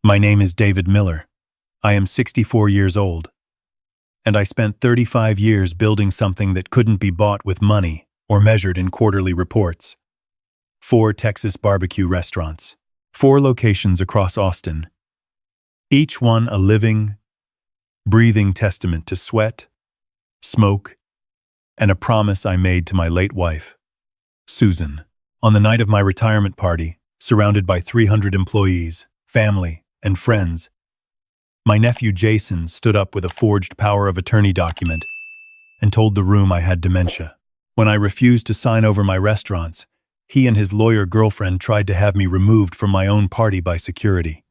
My name is David Miller. I am 64 years old. And I spent 35 years building something that couldn't be bought with money or measured in quarterly reports. 4 Texas barbecue restaurants. 4 locations across Austin. Each one a living, breathing testament to sweat, smoke, and a promise I made to my late wife, Susan. On the night of my retirement party, surrounded by 300 employees, family, and friends, my nephew Jason stood up with a forged power of attorney document and told the room I had dementia. When I refused to sign over my restaurants, he and his lawyer girlfriend tried to have me removed from my own party by security.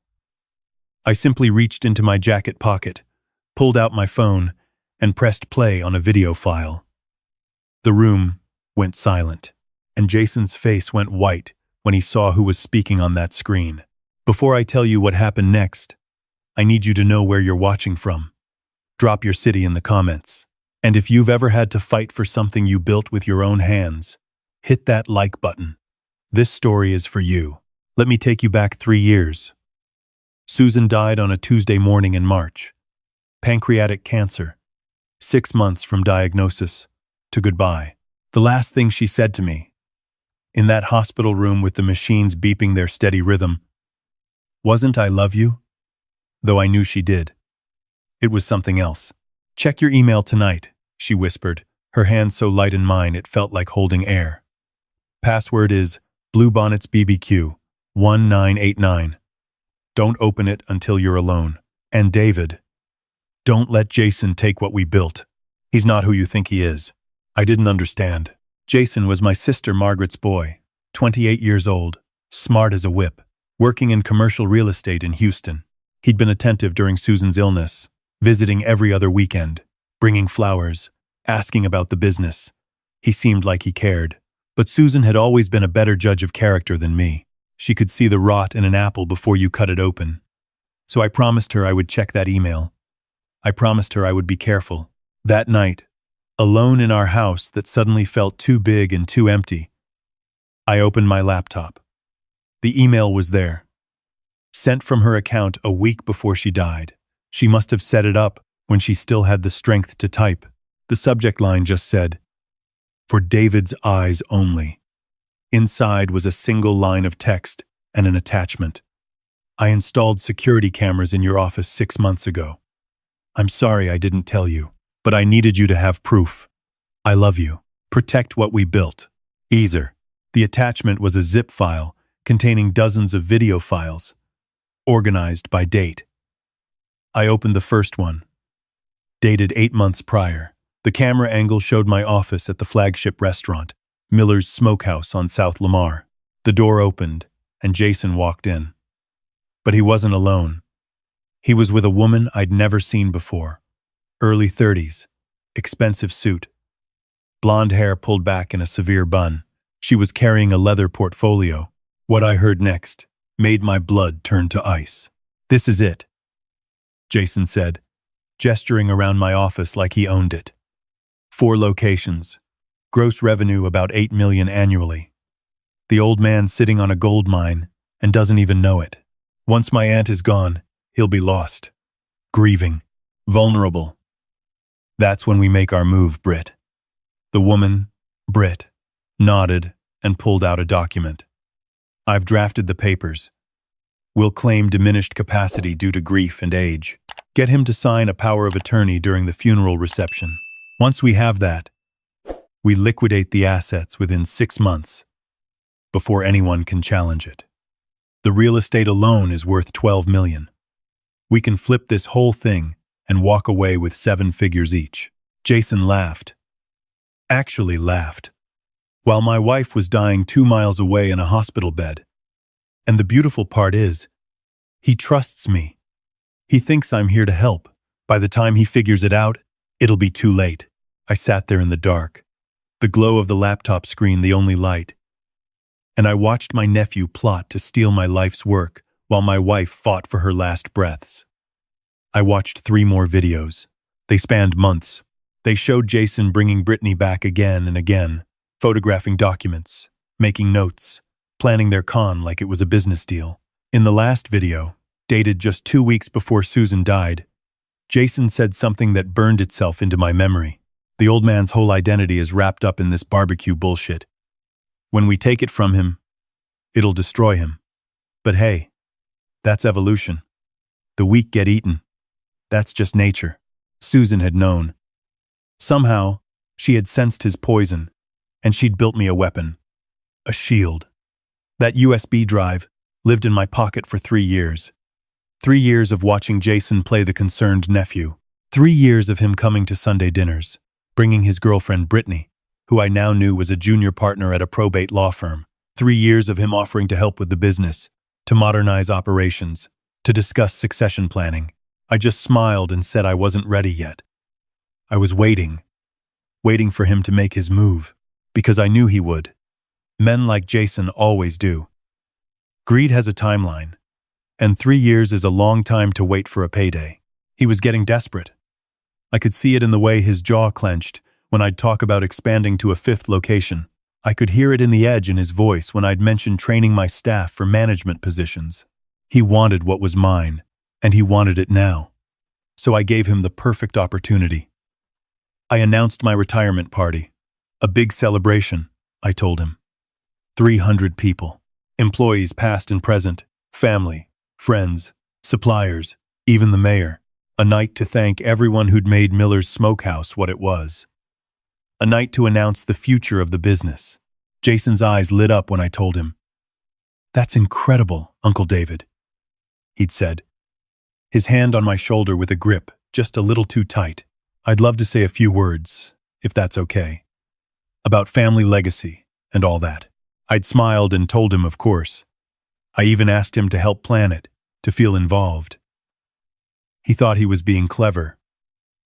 I simply reached into my jacket pocket, pulled out my phone, and pressed play on a video file. The room went silent, and Jason's face went white when he saw who was speaking on that screen. Before I tell you what happened next, I need you to know where you're watching from. Drop your city in the comments. And if you've ever had to fight for something you built with your own hands, hit that like button. This story is for you. Let me take you back 3 years. Susan died on a Tuesday morning in March. Pancreatic cancer. 6 months from diagnosis to goodbye. The last thing she said to me, in that hospital room with the machines beeping their steady rhythm, wasn't "I love you," though I knew she did. It was something else. "Check your email tonight," she whispered, her hand so light in mine it felt like holding air. "Password is Bluebonnets BBQ 1989. Don't open it until you're alone. And David, don't let Jason take what we built. He's not who you think he is." I didn't understand. Jason was my sister Margaret's boy, 28 years old, smart as a whip, working in commercial real estate in Houston. He'd been attentive during Susan's illness, visiting every other weekend, bringing flowers, asking about the business. He seemed like he cared. But Susan had always been a better judge of character than me. She could see the rot in an apple before you cut it open. So I promised her I would check that email. I promised her I would be careful. That night, alone in our house that suddenly felt too big and too empty, I opened my laptop. The email was there. Sent from her account a week before she died. She must have set it up when she still had the strength to type. The subject line just said, "For David's eyes only." Inside was a single line of text and an attachment. "I installed security cameras in your office 6 months ago. I'm sorry I didn't tell you, but I needed you to have proof. I love you. Protect what we built. Easer." The attachment was a zip file containing dozens of video files, organized by date. I opened the first one, dated 8 months prior. The camera angle showed my office at the flagship restaurant, Miller's Smokehouse on South Lamar. The door opened, and Jason walked in. But he wasn't alone. He was with a woman I'd never seen before. Early 30s, expensive suit, blonde hair pulled back in a severe bun. She was carrying a leather portfolio. What I heard next made my blood turn to ice. "This is it," Jason said, gesturing around my office like he owned it. 4 locations, gross revenue about $8 million annually. The old man sitting on a gold mine and doesn't even know it. Once my aunt is gone, he'll be lost, grieving, vulnerable. That's when we make our move, Britt. The woman, Britt, nodded and pulled out a document. "I've drafted the papers. We'll claim diminished capacity due to grief and age. Get him to sign a power of attorney during the funeral reception. Once we have that, we liquidate the assets within 6 months, before anyone can challenge it. The real estate alone is worth $12 million. We can flip this whole thing and walk away with 7 figures each." Jason laughed. Actually laughed. While my wife was dying 2 miles away in a hospital bed. And the beautiful part is, he trusts me. He thinks I'm here to help. By the time he figures it out, it'll be too late. I sat there in the dark, the glow of the laptop screen the only light. And I watched my nephew plot to steal my life's work while my wife fought for her last breaths. I watched 3 more videos. They spanned months. They showed Jason bringing Brittany back again and again, photographing documents, making notes, planning their con like it was a business deal. In the last video, dated just 2 weeks before Susan died. Jason said something that burned itself into my memory. The old man's whole identity is wrapped up in this barbecue bullshit. When we take it from him, it'll destroy him. But hey, that's evolution. The weak get eaten. That's just nature. Susan had known. Somehow, she had sensed his poison, and she'd built me a weapon. A shield. That USB drive lived in my pocket for 3 years. 3 years of watching Jason play the concerned nephew. 3 years of him coming to Sunday dinners, bringing his girlfriend Brittany, who I now knew was a junior partner at a probate law firm. 3 years of him offering to help with the business, to modernize operations, to discuss succession planning. I just smiled and said I wasn't ready yet. I was waiting for him to make his move, because I knew he would. Men like Jason always do. Greed has a timeline, and 3 years is a long time to wait for a payday. He was getting desperate. I could see it in the way his jaw clenched when I'd talk about expanding to a 5th location. I could hear it in the edge in his voice when I'd mentioned training my staff for management positions. He wanted what was mine, and he wanted it now. So I gave him the perfect opportunity. I announced my retirement party. A big celebration, I told him. 300 people. Employees past and present, family, friends, suppliers, even the mayor. A night to thank everyone who'd made Miller's Smokehouse what it was. A night to announce the future of the business. Jason's eyes lit up when I told him. "That's incredible, Uncle David," he'd said, his hand on my shoulder with a grip just a little too tight. "I'd love to say a few words, if that's okay, about family legacy and all that." I'd smiled and told him, of course. I even asked him to help plan it, to feel involved. He thought he was being clever.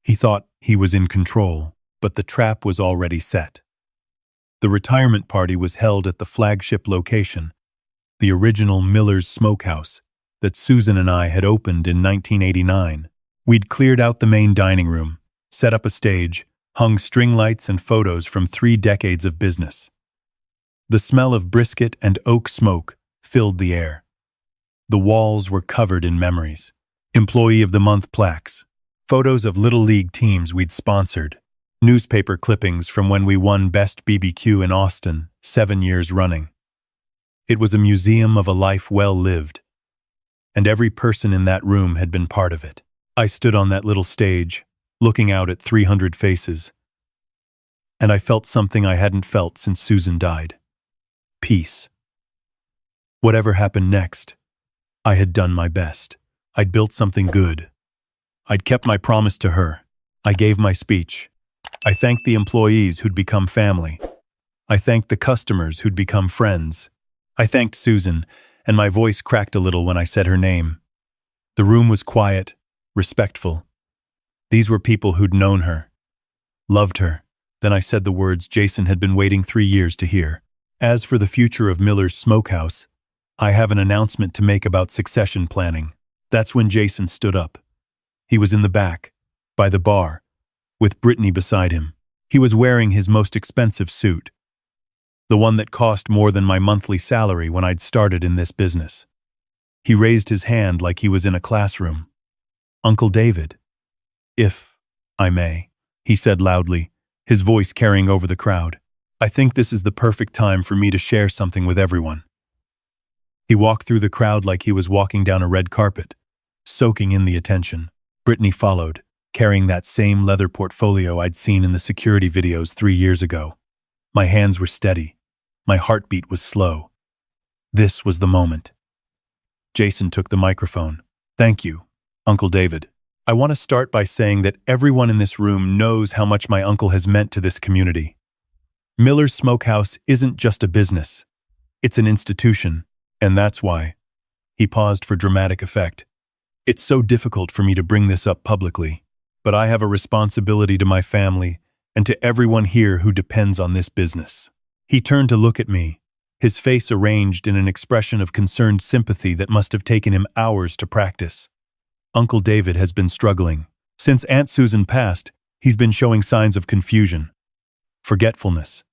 He thought he was in control, but the trap was already set. The retirement party was held at the flagship location, the original Miller's Smokehouse that Susan and I had opened in 1989. We'd cleared out the main dining room, set up a stage, hung string lights and photos from 3 decades of business. The smell of brisket and oak smoke filled the air. The walls were covered in memories. Employee of the Month plaques, photos of Little League teams we'd sponsored, newspaper clippings from when we won Best BBQ in Austin 7 years running. It was a museum of a life well lived, and every person in that room had been part of it. I stood on that little stage, looking out at 300 faces, and I felt something I hadn't felt since Susan died. Peace. Whatever happened next, I had done my best. I'd built something good. I'd kept my promise to her. I gave my speech. I thanked the employees who'd become family. I thanked the customers who'd become friends. I thanked Susan, and my voice cracked a little when I said her name. The room was quiet, respectful. These were people who'd known her, loved her. Then I said the words Jason had been waiting 3 years to hear. "As for the future of Miller's Smokehouse, I have an announcement to make about succession planning." That's when Jason stood up. He was in the back, by the bar, with Brittany beside him. He was wearing his most expensive suit, the one that cost more than my monthly salary when I'd started in this business. He raised his hand like he was in a classroom. "Uncle David, if I may," he said loudly, his voice carrying over the crowd. "I think this is the perfect time for me to share something with everyone." He walked through the crowd like he was walking down a red carpet, soaking in the attention. Brittany followed, carrying that same leather portfolio I'd seen in the security videos 3 years ago. My hands were steady. My heartbeat was slow. This was the moment. Jason took the microphone. "Thank you, Uncle David. I want to start by saying that everyone in this room knows how much my uncle has meant to this community. Miller's Smokehouse isn't just a business. It's an institution, and that's why." He paused for dramatic effect. "It's so difficult for me to bring this up publicly, but I have a responsibility to my family and to everyone here who depends on this business." He turned to look at me, his face arranged in an expression of concerned sympathy that must have taken him hours to practice. "Uncle David has been struggling. Since Aunt Susan passed, he's been showing signs of confusion, forgetfulness,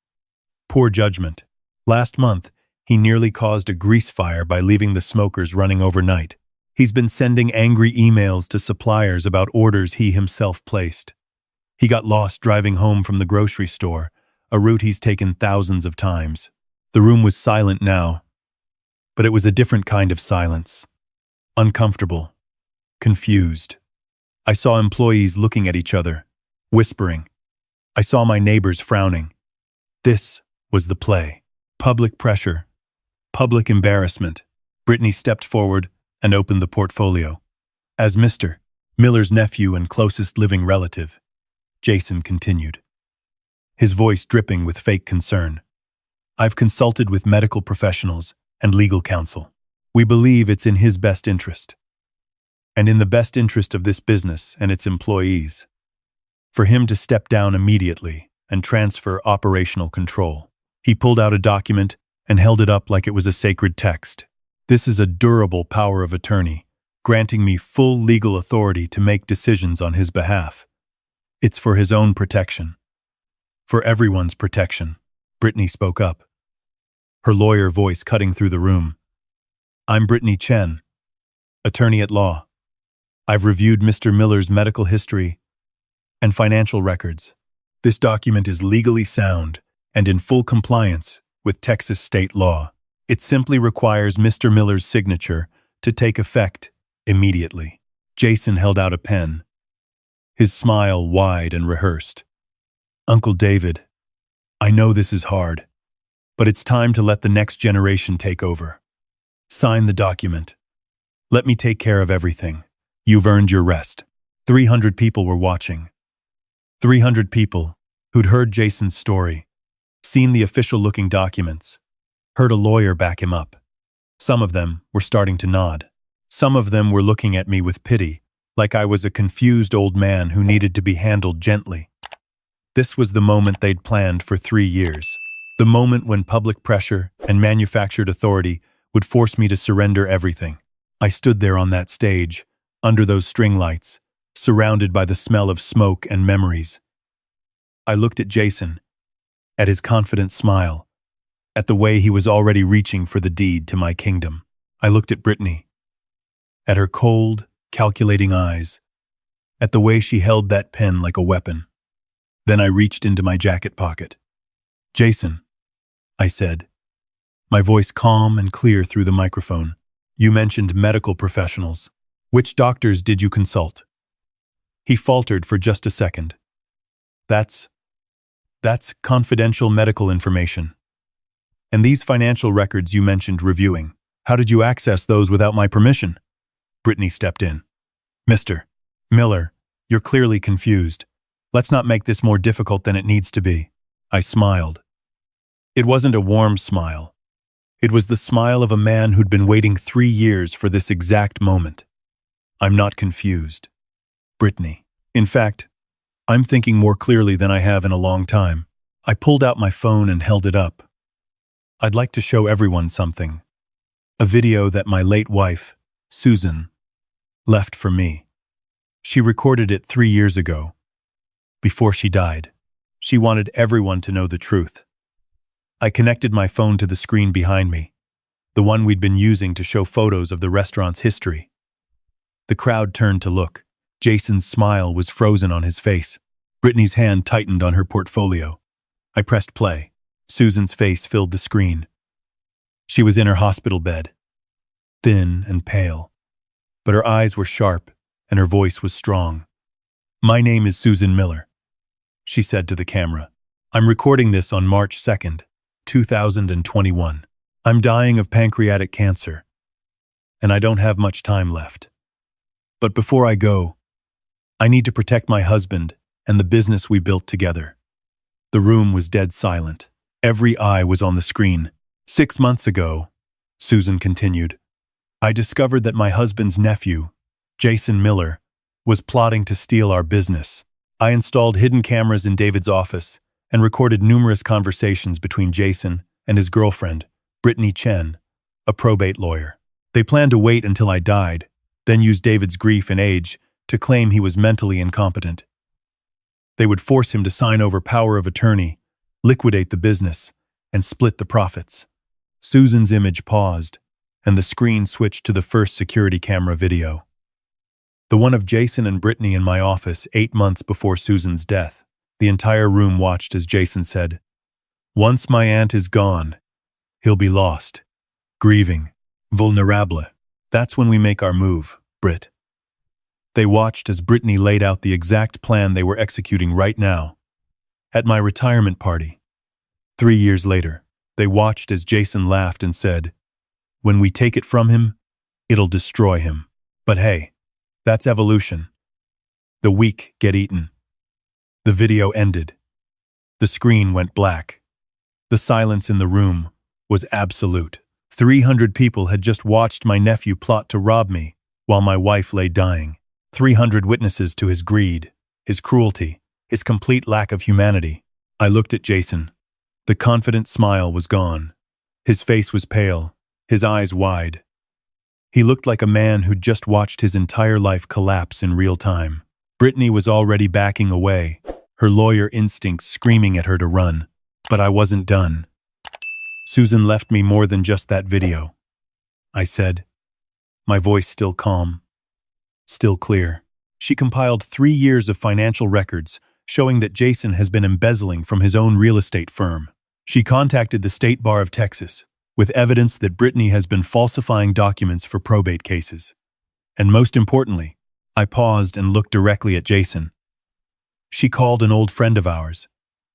poor judgment. Last month, he nearly caused a grease fire by leaving the smokers running overnight. He's been sending angry emails to suppliers about orders he himself placed. He got lost driving home from the grocery store, a route he's taken thousands of times. The room was silent now, but it was a different kind of silence. Uncomfortable, confused. I saw employees looking at each other, whispering. I saw my neighbors frowning. This was the play. Public pressure, public embarrassment. Brittany stepped forward and opened the portfolio. As Mr. Miller's nephew and closest living relative, Jason continued, his voice dripping with fake concern. I've consulted with medical professionals and legal counsel. We believe it's in his best interest, and in the best interest of this business and its employees, for him to step down immediately and transfer operational control. He pulled out a document and held it up like it was a sacred text. This is a durable power of attorney, granting me full legal authority to make decisions on his behalf. It's for his own protection. For everyone's protection. Brittany spoke up, her lawyer voice cutting through the room. I'm Brittany Chen, attorney at law. I've reviewed Mr. Miller's medical history and financial records. This document is legally sound and in full compliance with Texas state law. It simply requires Mr. Miller's signature to take effect immediately. Jason held out a pen, his smile wide and rehearsed. Uncle David, I know this is hard, but it's time to let the next generation take over. Sign the document. Let me take care of everything. You've earned your rest. 300 people were watching. 300 people who'd heard Jason's story, seen the official-looking documents, heard a lawyer back him up. Some of them were starting to nod. Some of them were looking at me with pity, like I was a confused old man who needed to be handled gently. This was the moment they'd planned for 3 years. The moment when public pressure and manufactured authority would force me to surrender everything. I stood there on that stage, under those string lights, surrounded by the smell of smoke and memories. I looked at Jason, at his confident smile, at the way he was already reaching for the deed to my kingdom. I looked at Brittany, at her cold, calculating eyes, at the way she held that pen like a weapon. Then I reached into my jacket pocket. Jason, I said, my voice calm and clear through the microphone. You mentioned medical professionals. Which doctors did you consult? He faltered for just a second. That's confidential medical information. And these financial records you mentioned reviewing, how did you access those without my permission? Brittany stepped in. Mr. Miller, you're clearly confused. Let's not make this more difficult than it needs to be. I smiled. It wasn't a warm smile. It was the smile of a man who'd been waiting 3 years for this exact moment. I'm not confused. Brittany. In fact, I'm thinking more clearly than I have in a long time. I pulled out my phone and held it up. I'd like to show everyone something. A video that my late wife, Susan, left for me. She recorded it 3 years ago. Before she died, she wanted everyone to know the truth. I connected my phone to the screen behind me, the one we'd been using to show photos of the restaurant's history. The crowd turned to look. Jason's smile was frozen on his face. Brittany's hand tightened on her portfolio. I pressed play. Susan's face filled the screen. She was in her hospital bed, thin and pale, but her eyes were sharp and her voice was strong. My name is Susan Miller, she said to the camera. I'm recording this on March 2nd, 2021. I'm dying of pancreatic cancer, and I don't have much time left. But before I go, I need to protect my husband and the business we built together. The room was dead silent. Every eye was on the screen. 6 months ago, Susan continued, I discovered that my husband's nephew, Jason Miller, was plotting to steal our business. I installed hidden cameras in David's office and recorded numerous conversations between Jason and his girlfriend, Brittany Chen, a probate lawyer. They planned to wait until I died, then use David's grief and age to claim he was mentally incompetent. They would force him to sign over power of attorney, liquidate the business, and split the profits. Susan's image paused, and the screen switched to the first security camera video. The one of Jason and Brittany in my office 8 months before Susan's death. The entire room watched as Jason said, "Once my aunt is gone, he'll be lost, grieving, vulnerable. That's when we make our move, Brit." They watched as Brittany laid out the exact plan they were executing right now. At my retirement party, 3 years later, they watched as Jason laughed and said, "When we take it from him, it'll destroy him. But hey, that's evolution. The weak get eaten." The video ended. The screen went black. The silence in the room was absolute. 300 people had just watched my nephew plot to rob me while my wife lay dying. 300 witnesses to his greed, his cruelty, his complete lack of humanity. I looked at Jason. The confident smile was gone. His face was pale, his eyes wide. He looked like a man who'd just watched his entire life collapse in real time. Brittany was already backing away, her lawyer instincts screaming at her to run. But I wasn't done. "Susan left me more than just that video," I said, my voice still calm, still clear. "She compiled 3 years of financial records showing that Jason has been embezzling from his own real estate firm. She contacted the State Bar of Texas with evidence that Brittany has been falsifying documents for probate cases. And most importantly," I paused and looked directly at Jason, "she called an old friend of ours,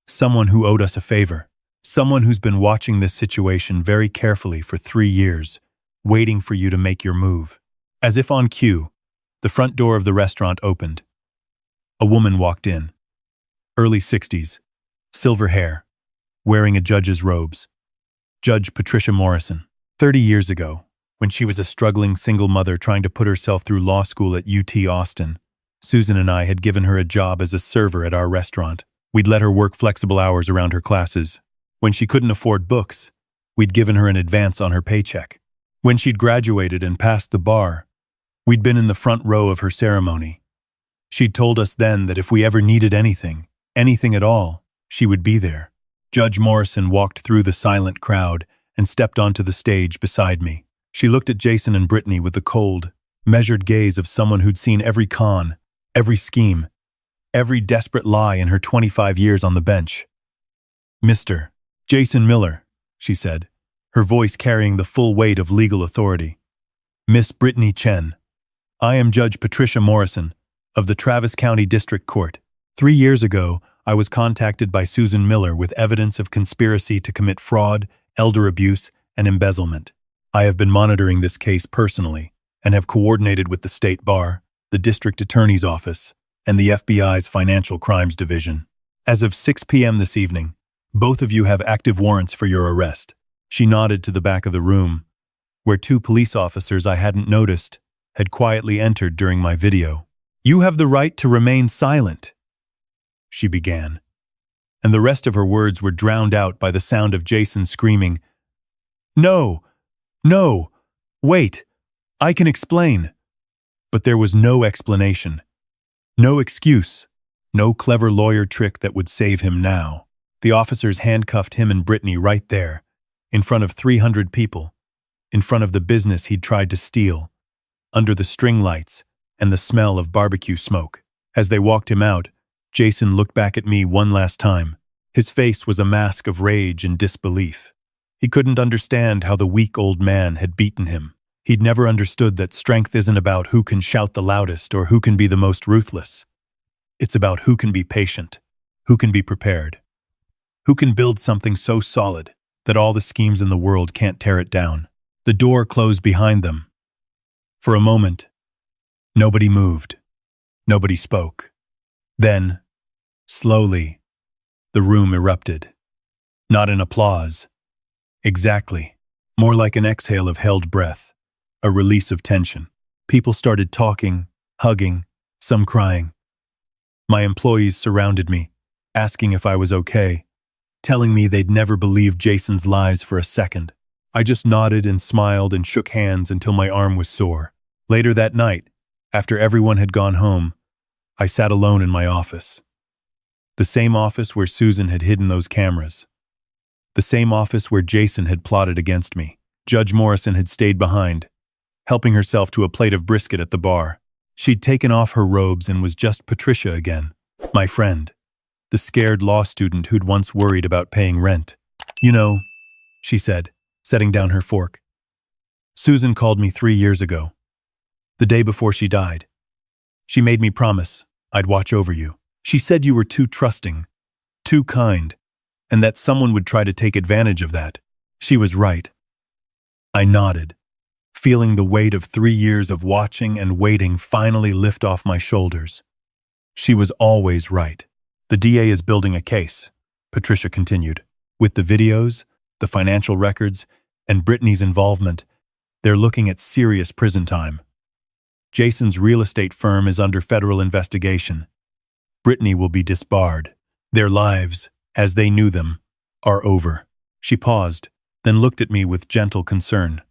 someone who owed us a favor, someone who's been watching this situation very carefully for 3 years, waiting for you to make your move." As if on cue, the front door of the restaurant opened. A woman walked in. Early 60s, silver hair, wearing a judge's robes. Judge Patricia Morrison. 30 years ago, when she was a struggling single mother trying to put herself through law school at UT Austin, Susan and I had given her a job as a server at our restaurant. We'd let her work flexible hours around her classes. When she couldn't afford books, we'd given her an advance on her paycheck. When she'd graduated and passed the bar, we'd been in the front row of her ceremony. She'd told us then that if we ever needed anything at all, she would be there. Judge Morrison walked through the silent crowd and stepped onto the stage beside me. She looked at Jason and Brittany with the cold, measured gaze of someone who'd seen every con, every scheme, every desperate lie in her 25 years on the bench. "Mr. Jason Miller," she said, her voice carrying the full weight of legal authority. "Miss Brittany Chen, I am Judge Patricia Morrison of the Travis County District Court. 3 years ago, I was contacted by Susan Miller with evidence of conspiracy to commit fraud, elder abuse, and embezzlement. I have been monitoring this case personally and have coordinated with the State Bar, the District Attorney's Office, and the FBI's Financial Crimes Division. As of 6 p.m. this evening, both of you have active warrants for your arrest." She nodded to the back of the room, where 2 police officers I hadn't noticed had quietly entered during my video. "You have the right to remain silent," she began, and the rest of her words were drowned out by the sound of Jason screaming, "No, no, wait, I can explain." But there was no explanation, no excuse, no clever lawyer trick that would save him now. The officers handcuffed him and Brittany right there, in front of 300 people, in front of the business he'd tried to steal, under the string lights and the smell of barbecue smoke. As they walked him out, Jason looked back at me one last time. His face was a mask of rage and disbelief. He couldn't understand how the weak old man had beaten him. He'd never understood that strength isn't about who can shout the loudest or who can be the most ruthless. It's about who can be patient, who can be prepared, who can build something so solid that all the schemes in the world can't tear it down. The door closed behind them. For a moment, nobody moved. Nobody spoke. Then, slowly, the room erupted. Not in applause. Exactly. More like an exhale of held breath, a release of tension. People started talking, hugging, some crying. My employees surrounded me, asking if I was okay, telling me they'd never believed Jason's lies for a second. I just nodded and smiled and shook hands until my arm was sore. Later that night, after everyone had gone home, I sat alone in my office. The same office where Susan had hidden those cameras. The same office where Jason had plotted against me. Judge Morrison had stayed behind, helping herself to a plate of brisket at the bar. She'd taken off her robes and was just Patricia again. My friend, the scared law student who'd once worried about paying rent. You know, she said, setting down her fork. Susan called me 3 years ago, the day before she died. She made me promise I'd watch over you. She said you were too trusting, too kind, and that someone would try to take advantage of that. She was right. I nodded, feeling the weight of 3 years of watching and waiting finally lift off my shoulders. She was always right. The DA is building a case, Patricia continued. With the videos, the financial records, and Brittany's involvement, they're looking at serious prison time. Jason's real estate firm is under federal investigation. Brittany will be disbarred. Their lives, as they knew them, are over. She paused, then looked at me with gentle concern.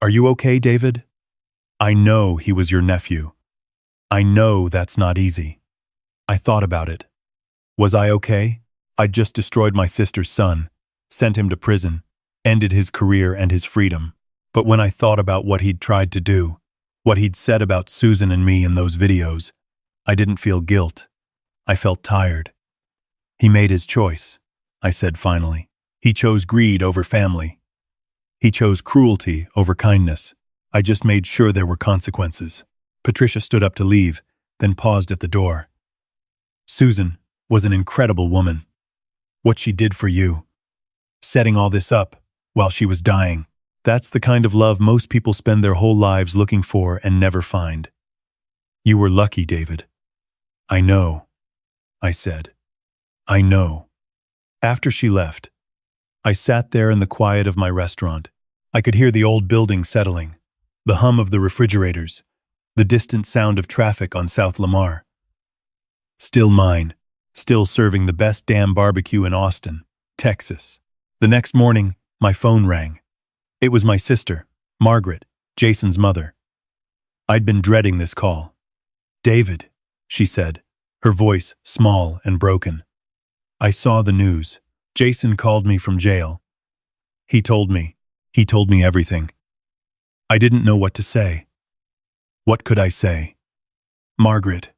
Are you okay, David? I know he was your nephew. I know that's not easy. I thought about it. Was I okay? I'd just destroyed my sister's son, sent him to prison, ended his career and his freedom. But when I thought about what he'd tried to do, what he'd said about Susan and me in those videos, I didn't feel guilt. I felt tired. He made his choice, I said finally. He chose greed over family. He chose cruelty over kindness. I just made sure there were consequences. Patricia stood up to leave, then paused at the door. Susan was an incredible woman. What she did for you, setting all this up while she was dying, that's the kind of love most people spend their whole lives looking for and never find. You were lucky, David. I know, I said. I know. After she left, I sat there in the quiet of my restaurant. I could hear the old building settling, the hum of the refrigerators, the distant sound of traffic on South Lamar. Still mine, still serving the best damn barbecue in Austin, Texas. The next morning, my phone rang. It was my sister, Margaret, Jason's mother. I'd been dreading this call. David, she said, her voice small and broken. I saw the news. Jason called me from jail. He told me everything. I didn't know what to say. What could I say? Margaret,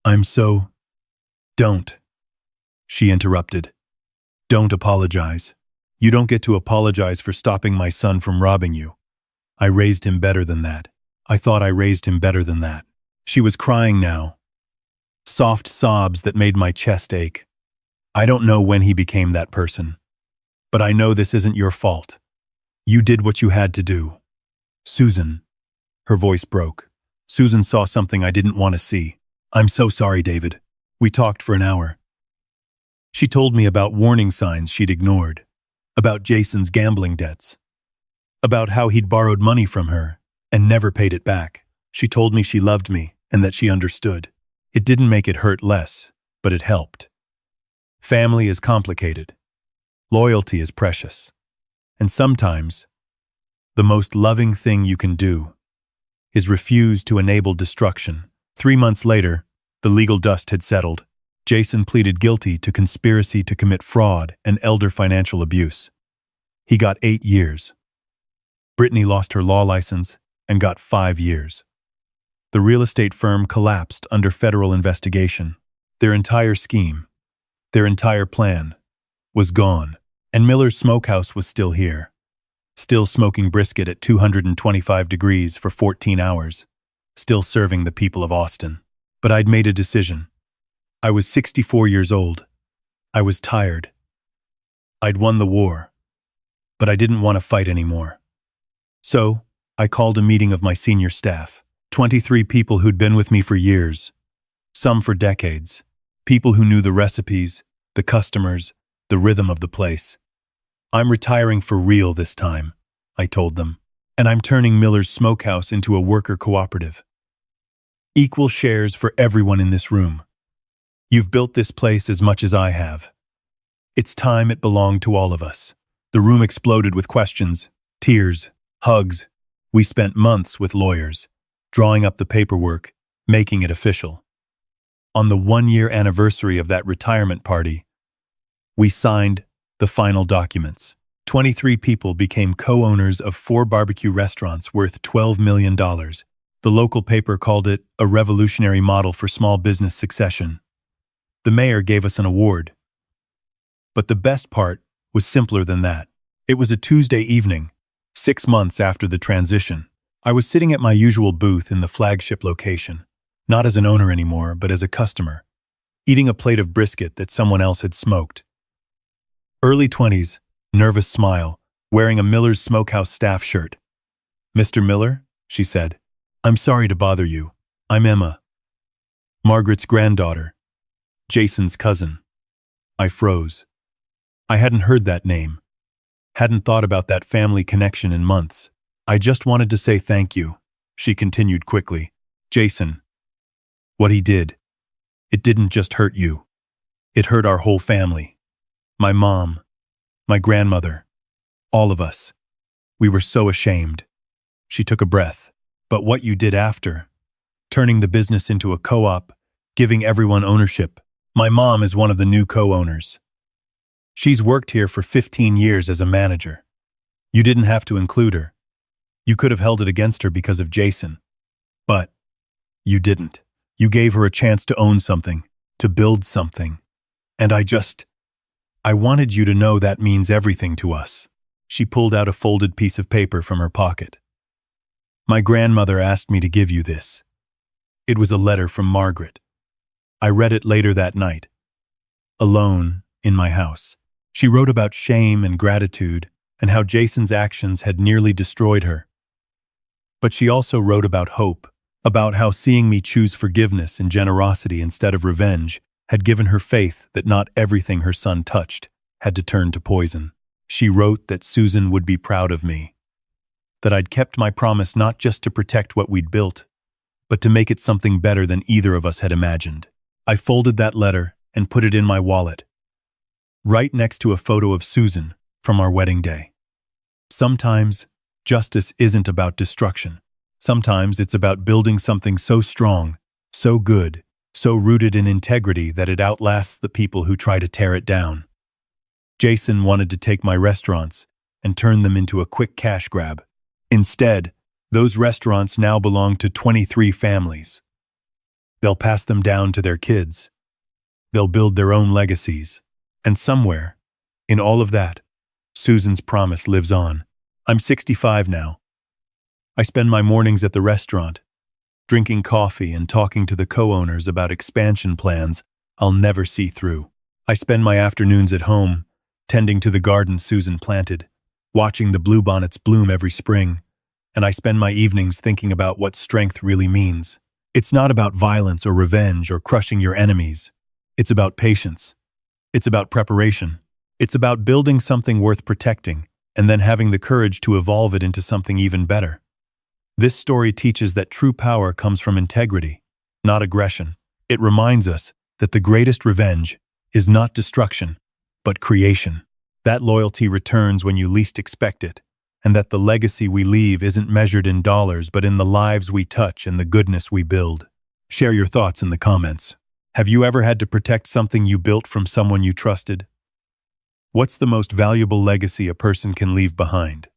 I'm so... Don't. She interrupted. Don't apologize. You don't get to apologize for stopping my son from robbing you. I raised him better than that. I thought I raised him better than that. She was crying now. Soft sobs that made my chest ache. I don't know when he became that person. But I know this isn't your fault. You did what you had to do. Susan. Her voice broke. Susan saw something I didn't want to see. I'm so sorry, David. We talked for an hour. She told me about warning signs she'd ignored, about Jason's gambling debts, about how he'd borrowed money from her and never paid it back. She told me she loved me and that she understood. It didn't make it hurt less, but it helped. Family is complicated. Loyalty is precious. And sometimes, the most loving thing you can do is refuse to enable destruction. 3 months later, the legal dust had settled. Jason pleaded guilty to conspiracy to commit fraud and elder financial abuse. He got 8 years. Brittany lost her law license and got 5 years. The real estate firm collapsed under federal investigation. Their entire scheme, their entire plan, was gone. And Miller's Smokehouse was still here, still smoking brisket at 225 degrees for 14 hours, still serving the people of Austin. But I'd made a decision. I was 64 years old. I was tired. I'd won the war, but I didn't want to fight anymore. So, I called a meeting of my senior staff, 23 people who'd been with me for years, some for decades, people who knew the recipes, the customers, the rhythm of the place. I'm retiring for real this time, I told them, and I'm turning Miller's Smokehouse into a worker cooperative. Equal shares for everyone in this room. You've built this place as much as I have. It's time it belonged to all of us. The room exploded with questions, tears, hugs. We spent months with lawyers, drawing up the paperwork, making it official. On the 1-year anniversary of that retirement party, we signed the final documents. 23 people became co-owners of 4 barbecue restaurants worth $12 million. The local paper called it a revolutionary model for small business succession. The mayor gave us an award. But the best part was simpler than that. It was a Tuesday evening, 6 months after the transition. I was sitting at my usual booth in the flagship location, not as an owner anymore, but as a customer, eating a plate of brisket that someone else had smoked. Early 20s, nervous smile, wearing a Miller's Smokehouse staff shirt. "Mr. Miller," she said, "I'm sorry to bother you. I'm Emma, Margaret's granddaughter, Jason's cousin." I froze. I hadn't heard that name, hadn't thought about that family connection in months. "I just wanted to say thank you," she continued quickly. "Jason, what he did, it didn't just hurt you. It hurt our whole family. My mom, my grandmother, all of us. We were so ashamed." She took a breath. "But what you did after, turning the business into a co-op, giving everyone ownership. My mom is one of the new co-owners. She's worked here for 15 years as a manager. You didn't have to include her. You could have held it against her because of Jason. But you didn't. You gave her a chance to own something, to build something. And I wanted you to know that means everything to us." She pulled out a folded piece of paper from her pocket. "My grandmother asked me to give you this." It was a letter from Margaret. I read it later that night, alone in my house. She wrote about shame and gratitude and how Jason's actions had nearly destroyed her. But she also wrote about hope, about how seeing me choose forgiveness and generosity instead of revenge had given her faith that not everything her son touched had to turn to poison. She wrote that Susan would be proud of me, that I'd kept my promise not just to protect what we'd built, but to make it something better than either of us had imagined. I folded that letter and put it in my wallet, right next to a photo of Susan from our wedding day. Sometimes justice isn't about destruction. Sometimes it's about building something so strong, so good, so rooted in integrity that it outlasts the people who try to tear it down. Jason wanted to take my restaurants and turn them into a quick cash grab. Instead, those restaurants now belong to 23 families. They'll pass them down to their kids. They'll build their own legacies. And somewhere, in all of that, Susan's promise lives on. I'm 65 now. I spend my mornings at the restaurant, drinking coffee and talking to the co-owners about expansion plans I'll never see through. I spend my afternoons at home, tending to the garden Susan planted, watching the bluebonnets bloom every spring, and I spend my evenings thinking about what strength really means. It's not about violence or revenge or crushing your enemies. It's about patience. It's about preparation. It's about building something worth protecting and then having the courage to evolve it into something even better. This story teaches that true power comes from integrity, not aggression. It reminds us that the greatest revenge is not destruction, but creation. That loyalty returns when you least expect it, and that the legacy we leave isn't measured in dollars but in the lives we touch and the goodness we build. Share your thoughts in the comments. Have you ever had to protect something you built from someone you trusted? What's the most valuable legacy a person can leave behind?